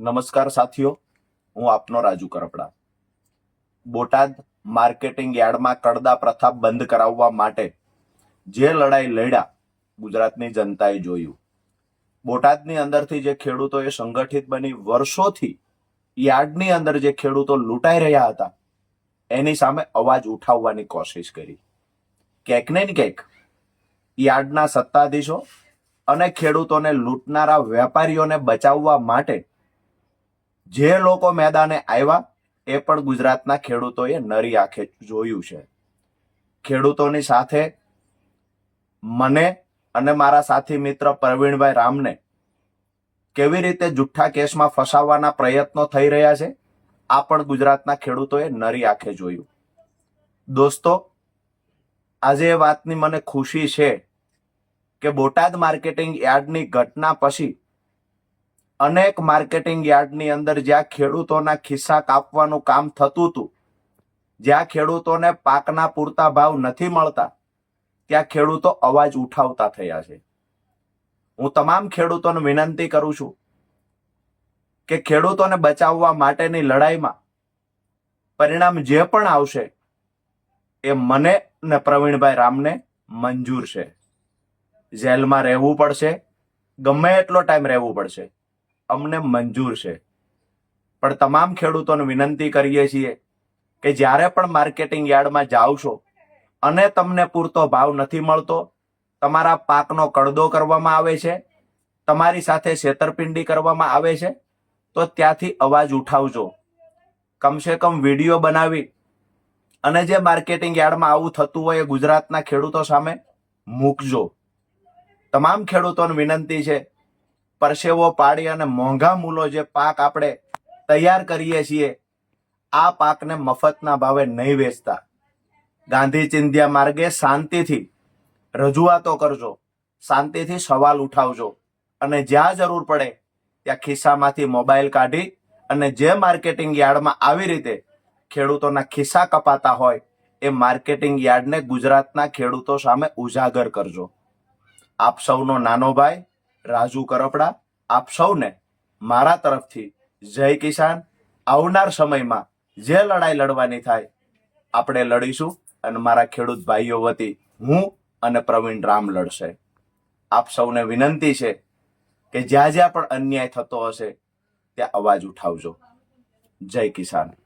નમસ્કાર સાથીઓ, હું આપનો રાજુ કરપડા. બોટાદ માર્કેટિંગ યાર્ડમાં કડદા પ્રથા બંધ કરાવવા માટે જે લડાઈ લડ્યા ગુજરાતની જનતાએ જોયું. બોટાદની અંદરથી જે ખેડૂતોએ સંગઠિત બની વર્ષોથી યાર્ડની અંદર જે ખેડૂતો લૂંટાઈ રહ્યા હતા એની સામે અવાજ ઉઠાવવાની કોશિશ કરી. ક્યાંક ને ક્યાંક યાર્ડના સત્તાધીશો અને ખેડૂતોને લૂંટનારા વેપારીઓને બચાવવા માટે જે લોકો મેદાને આવ્યા એ પણ ગુજરાતના ખેડૂતોએ નરી આંખે જોયું છે. ખેડૂતોની સાથે મને અને મારા સાથી મિત્ર પ્રવીણભાઈ રામને કેવી રીતે જુઠ્ઠા કેસમાં ફસાવવાના પ્રયત્નો થઈ રહ્યા છે આ પણ ગુજરાતના ખેડૂતોએ નરી આંખે જોયું. દોસ્તો, આજે એ વાતની મને ખુશી છે કે બોટાદ માર્કેટિંગ યાર્ડની ઘટના પછી અનેક માર્કેટિંગ યાર્ડની અંદર જ્યાં ખેડૂતોના ખિસ્સા કાપવાનું કામ થતું હતું, જ્યાં ખેડૂતોને પાકના પૂરતા ભાવ નથી મળતા, ત્યાં ખેડૂતો અવાજ ઉઠાવતા થયા છે. હું તમામ ખેડૂતોને વિનંતી કરું છું કે ખેડૂતોને બચાવવા માટેની લડાઈમાં પરિણામ જે પણ આવશે એ મને ને પ્રવીણભાઈ રામને મંજૂર છે. જેલમાં રહેવું પડશે, ગમે એટલો ટાઈમ રહેવું પડશે, અમને મંજૂર છે. પણ તમામ ખેડૂતોને વિનંતી કરીએ છીએ કે જ્યારે પણ માર્કેટિંગ યાર્ડમાં જાઓ છો અને તમને પૂરતો ભાવ નથી મળતો, તમારા પાકનો કડદો કરવામાં આવે છે, તમારી સાથે છેતરપિંડી કરવામાં આવે છે, તો ત્યાંથી અવાજ ઉઠાવજો. કમસે કમ વિડીયો બનાવી અને જે માર્કેટિંગ યાર્ડમાં આવું થતું હોય એ ગુજરાતના ખેડૂતો સામે મૂકજો. તમામ ખેડૂતોને વિનંતી છે, પરસેવો પાડી અને મોંઘા મૂલો જે પાક આપણે તૈયાર કરીએ છીએ આ પાકને મફતના ભાવે નહીં વેચતા. ગાંધી ચિંધ્યા માર્ગે શાંતિથી રજૂઆતો કરજો, શાંતિથી સવાલ ઉઠાવજો અને જ્યાં જરૂર પડે ત્યાં ખિસ્સામાંથી મોબાઈલ કાઢી અને જે માર્કેટિંગ યાર્ડમાં આવી રીતે ખેડૂતોના ખિસ્સા કપાતા હોય એ માર્કેટિંગ યાર્ડને ગુજરાતના ખેડૂતો સામે ઉજાગર કરજો. આપ સૌનો નાનો ભાઈ રાજુ કરપડા આપ સૌને મારા તરફથી જય કિસાન. આવનાર સમયમાં જે લડાઈ લડવાની થાય આપણે લડીશું અને મારા ખેડૂત ભાઈઓ વતી હું અને પ્રવીણ રામ લડશે. આપ સૌને વિનંતી છે કે જ્યાં જ્યાં પણ અન્યાય થતો હશે ત્યાં અવાજ ઉઠાવજો. જય કિસાન.